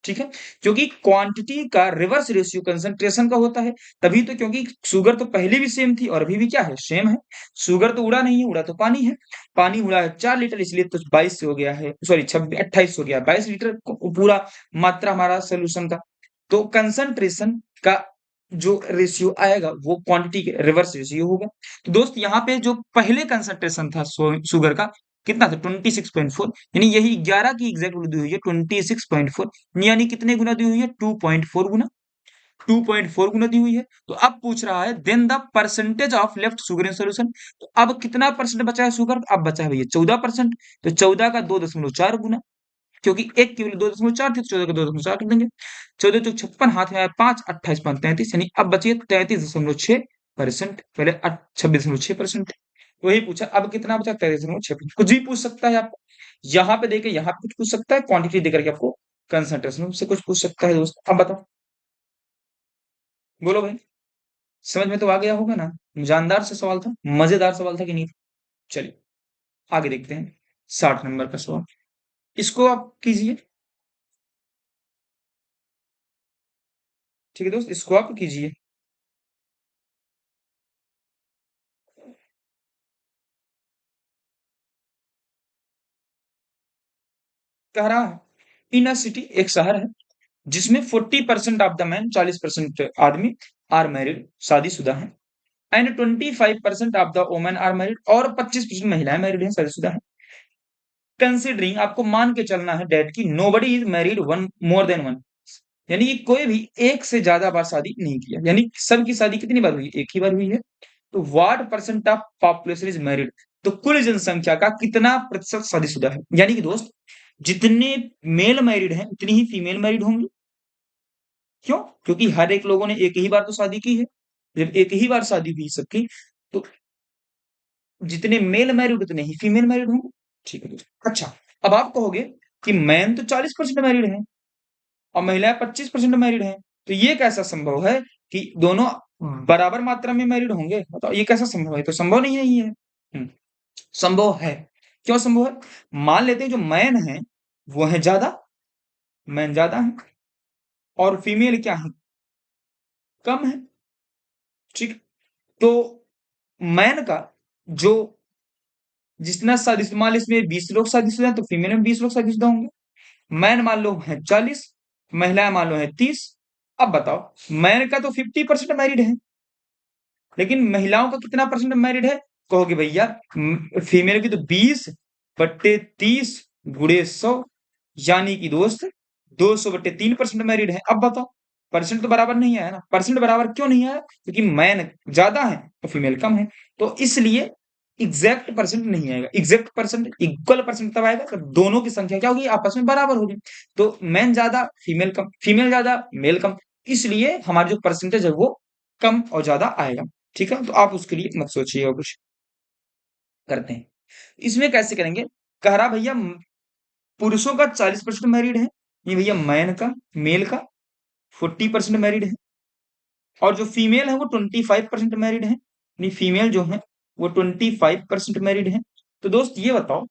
A: ठीक है, क्योंकि क्वांटिटी का रिवर्स रेशियो कंसंट्रेशन का होता है, तभी तो, क्योंकि शुगर तो पहले भी सेम थी और अभी भी क्या है, सेम है। शुगर तो उड़ा नहीं है, उड़ा तो पानी है, पानी उड़ा है 4 लीटर, इसलिए तो 22 हो गया है, सॉरी 26 28 हो गया, 22 लीटर पूरा मात्रा हमारा सोल्यूशन का। तो कंसंट्रेशन का जो रेशियो आएगा वो क्वांटिटी के रिवर्स रेशियो होगा। तो दोस्त यहाँ पे जो पहले कंसंट्रेशन था शुगर का कितना था, 26.4, यानी यही 11 की एग्जैक्ट वैल्यू दी हुई है 26.4, यानी कितने गुना दी हुई है, 2.4 गुना, 2.4 गुना दी हुई है। तो अब पूछ रहा है then the percentage of left sugar in solution, तो अब कितना परसेंट बचा है शुगर, अब बचा है भैया 14%, तो 14 का 2.4 गुना, क्योंकि एक की वैल्यू 2.4 थी, तो 14 का 2.4 कर देंगे, 14 चौक 56, हाथ में आया 5, 28 5 33, यानी अब बची है 33.6 परसेंट, पहले 26.6%, वही पूछा। अब कितना बचा? 23.6%। कुछ भी पूछ सकता है आपको, यहाँ पे देके यहाँ पे कुछ पूछ सकता है, क्वांटिटी देकर के आपको कंसंट्रेशन से कुछ पूछ सकता है दोस्त। अब बताओ, बोलो भाई, समझ में तो आ गया होगा ना? जानदार से सवाल था, मजेदार सवाल था कि नहीं? चलिए आगे देखते हैं 60 नंबर का सवाल। इसको आप कीजिए, ठीक है दोस्त, इसको आप कीजिए। कह रहा है इन अ सिटी, एक शहर है जिसमें 40% ऑफ द मैन, 40% आदमी आर मैरिड, शादीशुदा है, and 25% of the women are married, और 25% महिलाएं मैरिड हैं, शादीशुदा है। कंसिडरिंग, आपको मान के चलना है डेट की nobody is married one more than one, यानी कि कोई भी एक से ज्यादा बार शादी नहीं किया, यानी सबकी शादी कितनी बार हुई? एक ही बार हुई है। तो what percent of population is married, तो कुल जनसंख्या का कितना प्रतिशत शादीशुदा है? यानी कि दोस्त, जितने मेल मैरिड हैं उतनी ही फीमेल मैरिड होंगी। क्यों? क्योंकि हर एक लोगों ने एक ही बार तो शादी की है। जब एक ही बार शादी हुई सबकी, तो जितने मेल मैरिड उतने ही फीमेल मैरिड होंगे। ठीक है दोस्त। अच्छा, अब आप कहोगे कि मैन तो 40% मैरिड है और महिलाएं 25% मैरिड हैं, तो ये कैसा संभव है कि दोनों बराबर मात्रा में मैरिड होंगे? बताओ ये कैसा संभव है? तो संभव नहीं है। संभव है। क्यों संभव है? मान लेते हैं जो मैन है वो है ज्यादा, मैन ज्यादा है, और फीमेल क्या है? कम है। ठीक। तो मैन का जो जितना शादीशुदा, मान लो इसमें 20 लोग शादीशुदा हैं तो फीमेल में 20 लोग शादीशुदा होंगे। मैन मान लो है 40, महिलाएं मान लो है 30। अब बताओ, मैन का तो 50% मैरिड है, लेकिन महिलाओं का कितना परसेंट मैरिड है? कहोगे भैया फीमेल की तो 20/30 गुणे 100, यानी कि दोस्त 200/3% मैरिड है। अब बताओ, परसेंट तो बराबर नहीं आया ना। परसेंट बराबर क्यों नहीं आया? क्योंकि मैन ज्यादा है तो फीमेल कम है, तो इसलिए एग्जैक्ट परसेंट नहीं आएगा। एग्जैक्ट परसेंट, इक्वल परसेंट तब आएगा जब दोनों की संख्या क्या होगी? आपस में बराबर होगी। तो मैन ज्यादा फीमेल कम, फीमेल ज्यादा मेल कम, इसलिए हमारी जो परसेंटेज है वो कम और ज्यादा आएगा। ठीक है, तो आप उसके लिए मत सोचिएगा कुछ। करते हैं, इसमें कैसे करेंगे? कह रहा भैया पुरुषों का 40% मैरिड है, ये भैया मैन का, मेल का 40% मैरिड है, और जो फीमेल है वो 25% मैरिड है, यानी फीमेल जो है वो 25% मैरिड है। तो दोस्त ये बताओ,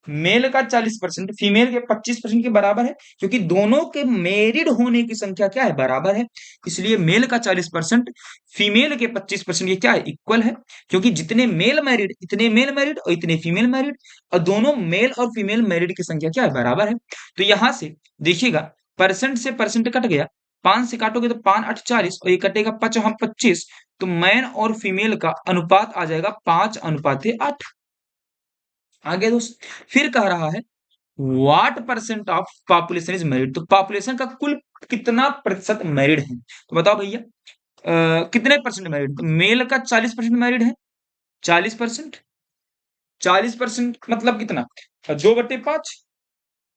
A: मेल का 40% फीमेल के 25% के बराबर है, क्योंकि दोनों के मैरिड होने की संख्या क्या है? बराबर है। इसलिए मेल का 40% फीमेल के 25% ये क्या है? इक्वल है, क्योंकि जितने मेल मैरिड इतने मेल मैरिड और इतने फीमेल मैरिड, और दोनों मेल और फीमेल मैरिड की संख्या क्या है? बराबर है। तो यहां से देखिएगा, परसेंट से परसेंट कट गया, 5 से काटोगे तो 5 8 40, और ये कटेगा 5 हम 25, तो मैन और फीमेल का अनुपात आ जाएगा 5:8। आगे दोस्त, फिर कह रहा है what percent of population is married, तो पॉपुलेशन का कुल कितना प्रतिशत मैरिड है? तो बताओ भैया कितने परसेंट मैरिड? तो मेल का 40% मैरिड है। 40%, 40% मतलब कितना? 2/5,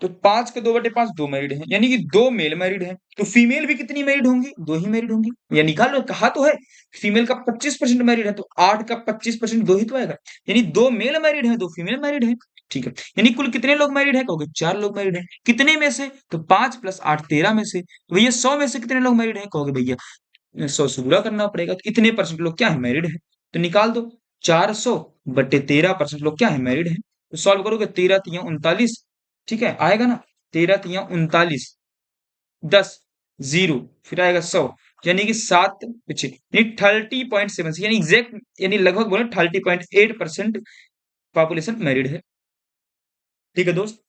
A: तो 5 के 2/5 2 मैरिड है, यानी कि 2 मेल मैरिड है। तो फीमेल भी कितनी मैरिड होंगी? 2 ही मैरिड होंगी। या निकाल लो, कहा तो है फीमेल का 25% मैरिड है, तो 8 का 25% 2 ही तो आएगा, यानी 2 मेल मैरिड है, 2 फीमेल मैरिड है। ठीक है, यानी कुल कितने लोग मैरिड है? कहोगे 4 लोग मैरिड है। कितने में से? तो 5 + 8 13 में से। तो भैया 100 में से कितने लोग मैरिड है? कहोगे भैया 100 से गुणा करना पड़ेगा, तो इतने परसेंट लोग क्या है? मैरिड है। तो निकाल दो, 400/13% लोग क्या है? मैरिड है। तो सॉल्व करोगे, 13 × 39, ठीक है, आएगा ना? 13 × 39, 10, 0, फिर आएगा 100, यानी कि 7 पीछे, यानी 30.7, यानी एग्जैक्ट, यानी लगभग बोले 30.8% पॉपुलेशन मैरिड है। ठीक है दोस्त,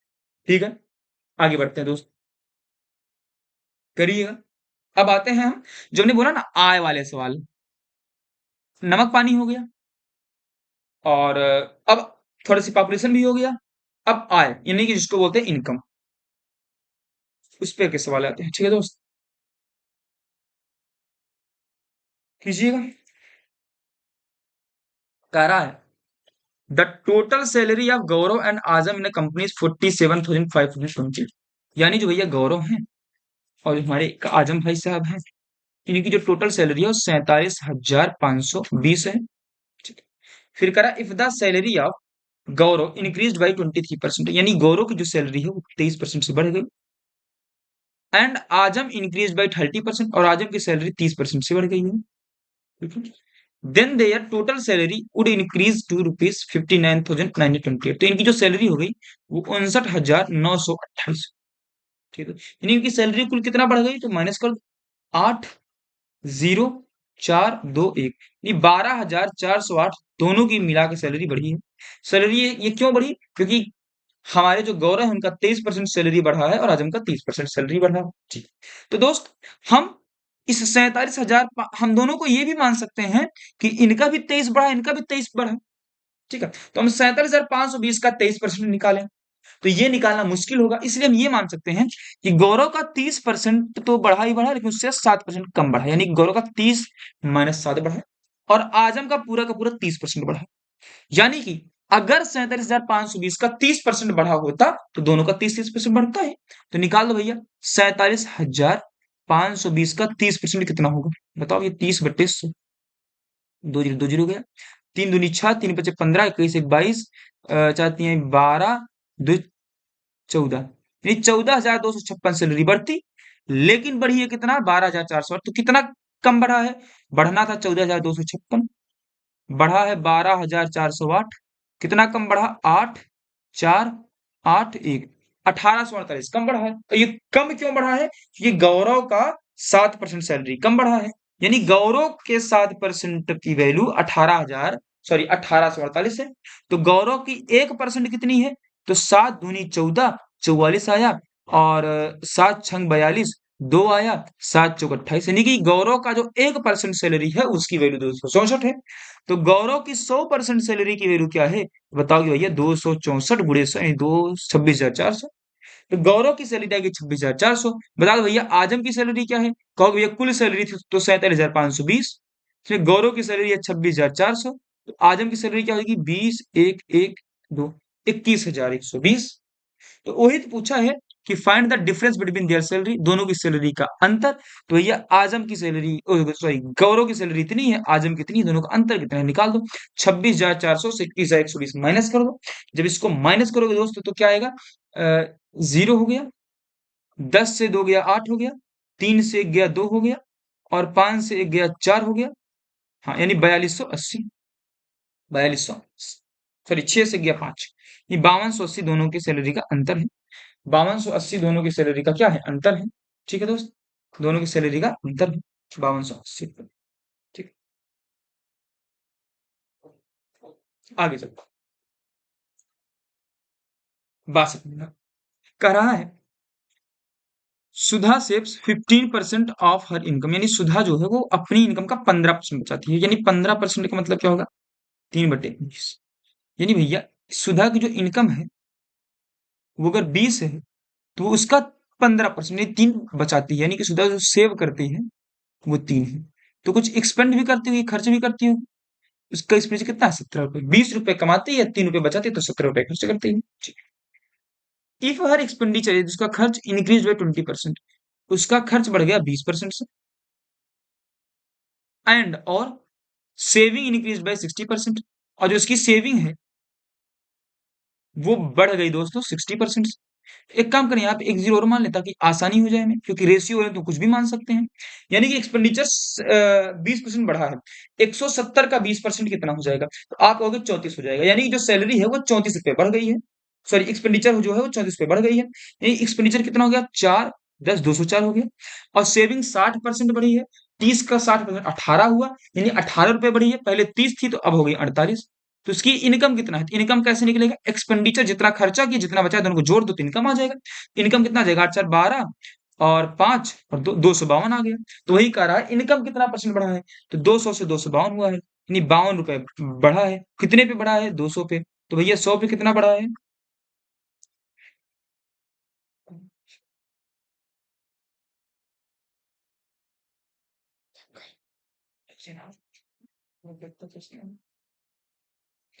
A: ठीक है, आगे बढ़ते हैं दोस्त, करिएगा। अब आते हैं हम, जो हमने बोला ना आय वाले सवाल, नमक पानी हो गया, और अब थोड़ी सी पॉपुलेशन भी हो गया, अब आय यानी कि जिसको बोलते हैं इनकम, उस पे के सवाल आते हैं। ठीक है दोस्त, कीजिएगा। कह रहा है the total salary of Gaurav and Azam in company is 47,520, यानी जो भैया गौरव हैं और हमारे आजम भाई साहब हैं, इनकी जो टोटल सैलरी है वो 47,520 है। ठीक है। फिर करा if the salary of Gaurav increase by 23%, यानी गौरव की जो सैलरी है वो 23% से बढ़ गई, एंड आजम इंक्रीज बाई 30%, और आजम की सैलरी 30% से बढ़ गई है। Then their total salary would increase to ₹59,928, तो इनकी जो सैलरी हो गई वो 59,928। ठीक है, यानी इनकी सैलरी कुल कितना बढ़ गई, तो माइनस कर 8,0,4,2,1, ये 12,408 दोनों की मिला के सैलरी बढ़ी है। सैलरी ये क्यों बढ़ी, क्योंकि हमारे जो गौरव है उनका 23% सैलरी बढ़ा है और आजम का 30% सैलरी बढ़ा है। ठीक, तो दोस्त हम इस 47,000 हम दोनों को ये भी मान सकते हैं कि इनका भी 23 बढ़ा, इनका भी 23 बढ़ा। ठीक है, तो हम 47,520 का 23% निकालें तो ये निकालना मुश्किल होगा, इसलिए हम ये मान सकते हैं कि गौरव का 30% तो बढ़ा ही बढ़ा, लेकिन उससे 7% कम बढ़ा, यानी गौरव का 30 माइनस 7 बढ़ा, और आजम का पूरा 30% बढ़ा। यानी कि अगर 47,520 का 30% बढ़ा होता तो दोनों का 30-30% बढ़ता है। तो निकाल दो भैया, 47,520 का 30% कितना होगा, बताओ। ये 30/100, 2 जीरो गया, 3 दूनी 6, 3 5 15, 21 1 22, 4 3 12, 2 14, यानी 14,256 सैलरी बढ़ती, लेकिन बढ़ी है कितना, 12,408। तो कितना कम बढ़ा है, बढ़ना था 14,256, बढ़ा है 12,408, कितना कम बढ़ा, 8,4,8,1, 1848 कम बढ़ा है। तो ये कम क्यों बढ़ा है, ये गौरव का 7% सैलरी कम बढ़ा है, यानी गौरव के 7% की वैल्यू 18,000 सॉरी 1848 है। तो गौरव की 1% कितनी है, तो 7 दूनी 14, 44 आया, और 7 6 42, 2 आया, 7 चौक 28, यानी कि गौरव का जो 1% सैलरी है उसकी वैल्यू 264 है। तो गौरव की 100% सैलरी की वैल्यू क्या है, बताओगे भैया, 264 × 100 यानी 26,400। तो गौरव की सैलरी आएगी 26,400। बता दो भैया आजम की सैलरी क्या है, कहोगे भैया कुल सैलरी थी तो 47,520, फिर गौरव की सैलरी है 26,400, तो आजम की सैलरी क्या होगी, 20,1,1,2, 21,120। तो वही तो पूछा है कि find the difference between their salary, दोनों की सैलरी का अंतर। तो भैया आजम की सैलरी, सॉरी गौरव की सैलरी इतनी है, आजम कितनी है, दोनों का अंतर कितना है निकाल दो। 26,400 से 21,120 माइनस कर दो। जब इसको माइनस करोगे दोस्तों तो क्या आएगा, 0 हो गया, 10 से 2 गया 8 हो गया, 3 से 1 गया 2 हो गया, और 5 से 1 गया 4 हो गया। हाँ, यानी 4280, 4200, सॉरी 6 से गया 5, ये 5280 दोनों की सैलरी का अंतर है। 5280 दोनों की सैलरी का क्या है, अंतर है। ठीक है दोस्त, दोनों की सैलरी का अंतर है 5280। ठीक, आगे चलते, 62 कह रहा है सुधा सेव्स 15% ऑफ हर इनकम, यानी सुधा जो है वो अपनी इनकम का 15% बचाती है, यानी 15% का मतलब क्या होगा, 3/20, यानी भैया सुधा की जो इनकम है वो अगर 20 है तो वो उसका 15% यानी 3 बचाती है, यानी कि सुधा जो सेव करती है वो 3 है। तो कुछ एक्सपेंड भी करती होगी, खर्च भी करती होगी, उसका एक्सपेंस कितना है, 17 रुपए, 20 रुपए कमाती है, 3 रुपए बचाती है, तो 17 रुपए खर्च करती है। इफ हर एक्सपेंडिचर है जिसका खर्च इंक्रीज बाय 20%, उसका खर्च बढ़ गया 20% से, एंड और सेविंग इंक्रीज बाय 60%, और जो उसकी सेविंग है वो बढ़ गई दोस्तों 60% से। एक काम करें, यहाँ पे एक जीरो और मान लें ताकि आसानी हो जाए हमें, क्योंकि रेशियो है तो कुछ भी मान सकते हैं। यानी कि एक्सपेंडिचर 20% बढ़ा है, 170 का 20% कितना हो जाएगा, तो आप कहोगे 34 हो जाएगा, यानी कि जो सैलरी है वो 34 रुपए बढ़ गई है, सॉरी एक्सपेंडिचर जो है वो 34 रुपए बढ़ गई है, यानी एक्सपेंडिचर कितना हो गया, 4 10 204 हो गया, और सेविंग 60% बढ़ी है, 30 का 60% 18 हुआ, यानी 18 रुपए बढ़ी है, पहले 30 थी तो अब हो गई 48। तो इसकी इनकम कितना है, तो इनकम कैसे निकलेगा, एक्सपेंडिचर जितना खर्चा किया जितना बचा दोनों को जोड़ दो तो इनकम आ जाएगा। इनकम कितना आ जाएगा, 8 4 12 और 5 और 252 आ गया। तो वही कह रहा है इनकम कितना परसेंट बढ़ा है, तो 200 से 252 हुआ है, यानी 52 रुपए बढ़ा है, कितने पे बढ़ा है, 200 पे। तो भैया 100 पे कितना बढ़ा है,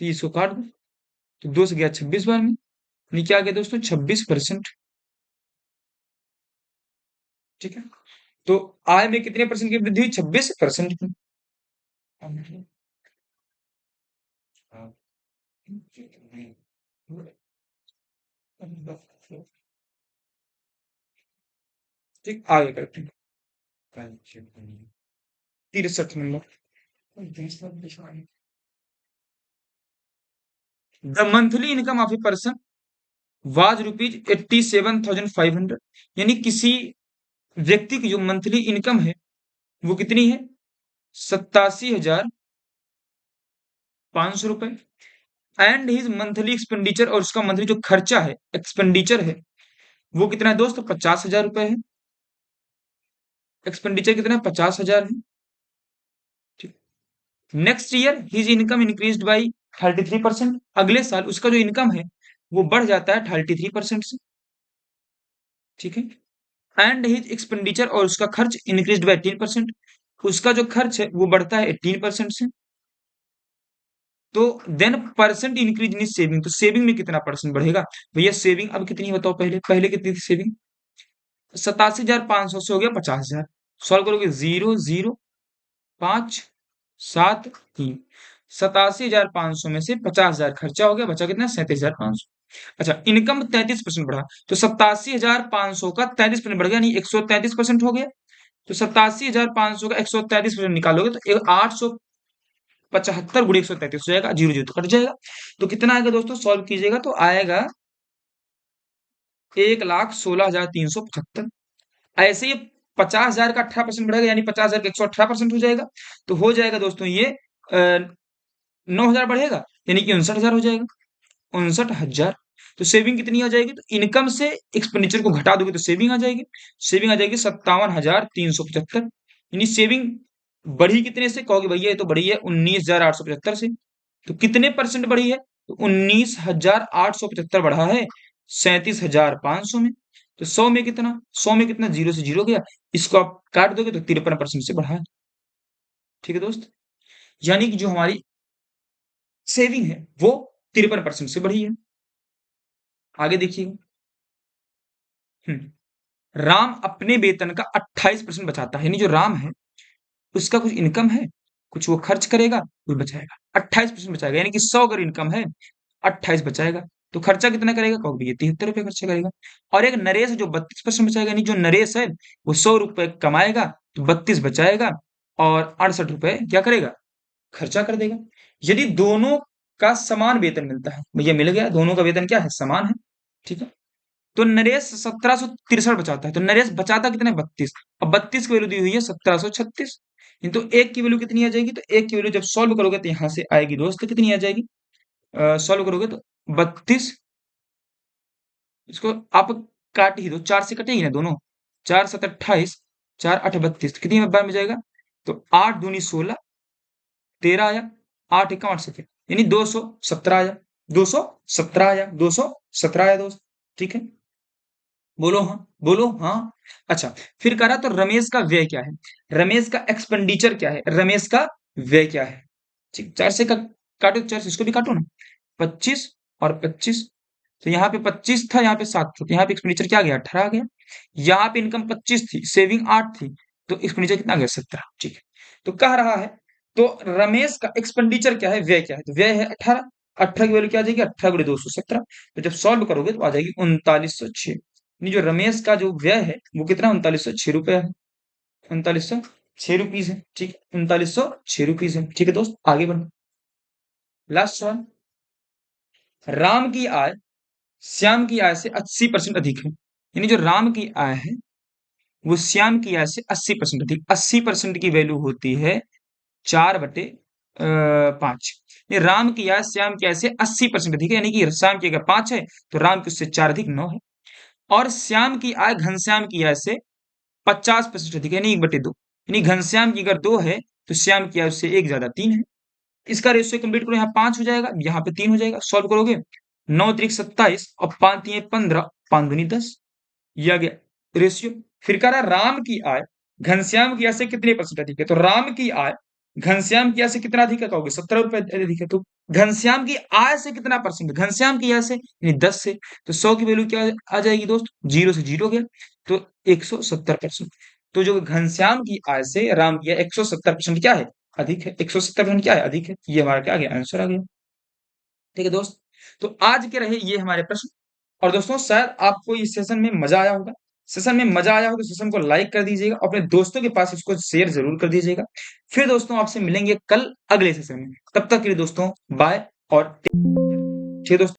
A: तो इसको काट दो, तो 2 से गया 26 बार में, यानी क्या आ गया दोस्तों, 26%। ठीक है, तो आय में कितने परसेंट की वृद्धि हुई? 26% की। ठीक, आगे करते हैं। 63 number. The monthly income of a person was ₹87,500। यानी किसी व्यक्ति की जो मंथली इनकम है वो कितनी है? 87,500 रुपए। एंड हिज मंथली एक्सपेंडिचर, और उसका मंथली जो खर्चा है, एक्सपेंडिचर है, वो कितना है दोस्त? 50,000 रुपए है। एक्सपेंडिचर कितना है? 50,000 है। ठीक। Next year his income increased by 33%। अगले साल उसका जो इनकम है वो बढ़ जाता है 33% से। ठीक है। एंड हिज एक्सपेंडिचर, और उसका खर्च इंक्रीज्ड बाई 18%। उसका जो खर्च है वो बढ़ता है 18% से। तो then percent increase in saving, तो सेविंग में कितना परसेंट बढ़ेगा भैया? सेविंग अब कितनी बताओ? पहले पहले कितनी थी सेविंग? 87,500 से हो गया 50,000। सॉल्व करोगे 0, 0, 5, 7, 3। 87,500 में से 50,000 खर्चा हो गया, बचा कितना? 37,500। अच्छा, इनकम 33% बढ़ा, तो 87,500 का 33% बढ़ गया, यानी 133% हो गया। तो 87,500 का 133% निकालोगे तो 875 × 133 हो जाएगा, जीरो जीरो तो कट जाएगा। तो कितना आएगा दोस्तों? सॉल्व कीजिएगा तो आएगा 1,16,375। ऐसे ही 50,000 का 18% बढ़ेगा, यानी 50,000 का 118% हो जाएगा। तो हो जाएगा दोस्तों ये 9,000 बढ़ेगा, यानी कि 59,000 हो जाएगा। 59,000। तो सेविंग कितनी आ जाएगी? तो इनकम से एक्सपेंडिचर को घटा दोगे तो सेविंग आ जाएगी। सेविंग आ जाएगी 57,375। यानी सेविंग बढ़ी कितने से? कहोगे भैया ये तो बढ़ी है 19,875 से। तो कितने परसेंट बढ़ी है? तो 19,875 बढ़ा है 37,500 में। तो 100 में कितना? 100 में कितना? जीरो से जीरो गया। इसको आप काट दोगे तो 53% से बढ़ा है। ठीक है दोस्त, यानी कि जो हमारी सेविंग है वो 53% से बढ़ी है। आगे देखिएगा। राम अपने वेतन का 28% बचाता है, यानी जो राम है उसका कुछ इनकम है, कुछ वो खर्च करेगा, कुछ बचाएगा। 28% बचाएगा, यानी कि 100 अगर इनकम है, 28 बचाएगा। तो खर्चा कितना करेगा? कहोगे भैया 73 रुपये खर्चा करेगा। और एक नरेश जो 32% बचाएगा, यानी जो नरेश है वो 100 रुपए कमाएगा तो 32 बचाएगा और 68 रुपए क्या करेगा? खर्चा कर देगा। यदि दोनों का समान वेतन मिलता है, भैया मिल गया, दोनों का वेतन क्या है? समान है। ठीक है। तो नरेश 1763 बचाता है, तो नरेश बचाता कितना है? 32। अब 32 की वैल्यू दी हुई है 1736। तो एक की वैल्यू कितनी आ जाएगी? तो एक की वैल्यू जब सॉल्व करोगे तो यहां से आएगी दोस्त, कितनी आ जाएगी? सॉल्व करोगे तो 32। इसको आप काट ही दो, 4 से कटेगी ना दोनों। 4 7 28, 4 8 32, तो कितनी बार में जाएगा? तो 8 दूनी 16, 13 आया, 8 1 8 17, यानी 217 आया। 217 आया, 217 आया दोस्त। ठीक है, बोलो हाँ, बोलो हाँ। अच्छा, फिर कह रहा तो रमेश का व्यय क्या है? रमेश का एक्सपेंडिचर क्या है? रमेश का व्यय क्या है? ठीक, 4 से काटो, 4 से इसको भी काटो ना। 25 और 25, तो यहाँ पे 25 था, यहाँ पे 7 था, तो यहाँ पे एक्सपेंडिचर क्या आ गया? 18 आ गया। यहाँ पे इनकम 25 थी, सेविंग 8 थी, तो एक्सपेंडिचर कितना आ गया? 17। ठीक है, तो कह रहा है तो रमेश का एक्सपेंडिचर क्या है, व्यय क्या है? तो व्यय है 18। 18 की वैल्यू क्या आ जाएगी? 18 गुणे 217। तो जब सॉल्व करोगे तो आ जाएगी 3906। यानी जो रमेश का जो व्यय है वो कितना? 3906 रुपया है। 3906 रुपीज है। ठीक है, 3906 रुपीज है। ठीक है दोस्त, आगे बढ़ो। लास्ट सवाल। राम की आय श्याम की आय से 80% अधिक है। यानी जो राम की आय है वो श्याम की आय से 80% अधिक। 80% की वैल्यू होती है 4/5। ये राम की आय श्याम की आय से 80% अधिक है, यानी कि श्याम की अगर 5 है तो राम की उससे 4 अधिक 9 है। और श्याम की आय घनश्याम की आय से 50% अधिक है, यानी 1/2। यानी घनश्याम की अगर 2 है तो श्याम की आय उससे 1 ज्यादा 3 है। इसका रेशियो कंप्लीट करो, यहाँ 5 हो जाएगा, यहाँ पे 3 हो जाएगा। सॉल्व करोगे 9 त्रिक 27 और 5 3 15, 5 दूनी 10, ये आ गया रेशियो। फिर कह रहा राम की आय घनश्याम की आय से कितने परसेंट अधिक है? तो राम की आय घनश्याम की आय से कितना अधिक है? कहोगे 17 रुपए अधिक है। तो घनश्याम की आय से कितना परसेंट? घनश्याम की आय से यानी 10 से। तो 100 की वैल्यू क्या आ जाएगी दोस्त? जीरो से जीरो गया, तो 170%। तो जो घनश्याम की आय से राम की आय 170% क्या है? अधिक है। 170% क्या है? अधिक है। ये हमारा क्या आ गया? आंसर आ गया। ठीक है दोस्त? तो आज के रहे ये हमारे प्रश्न और दोस्तों शायद आपको इस सेशन में मज़ा आया होगा। सेशन में मज़ा आया हो तो सेशन को लाइक कर दीजिएगा, अपने दोस्तों के पास इसको शेयर ज़रूर कर दीजिएगा। फिर दोस्तों आपसे मिलेंगे कल अगले सेशन में। तब तक के लिए दोस्तों बाय और ठीक है दोस्तों।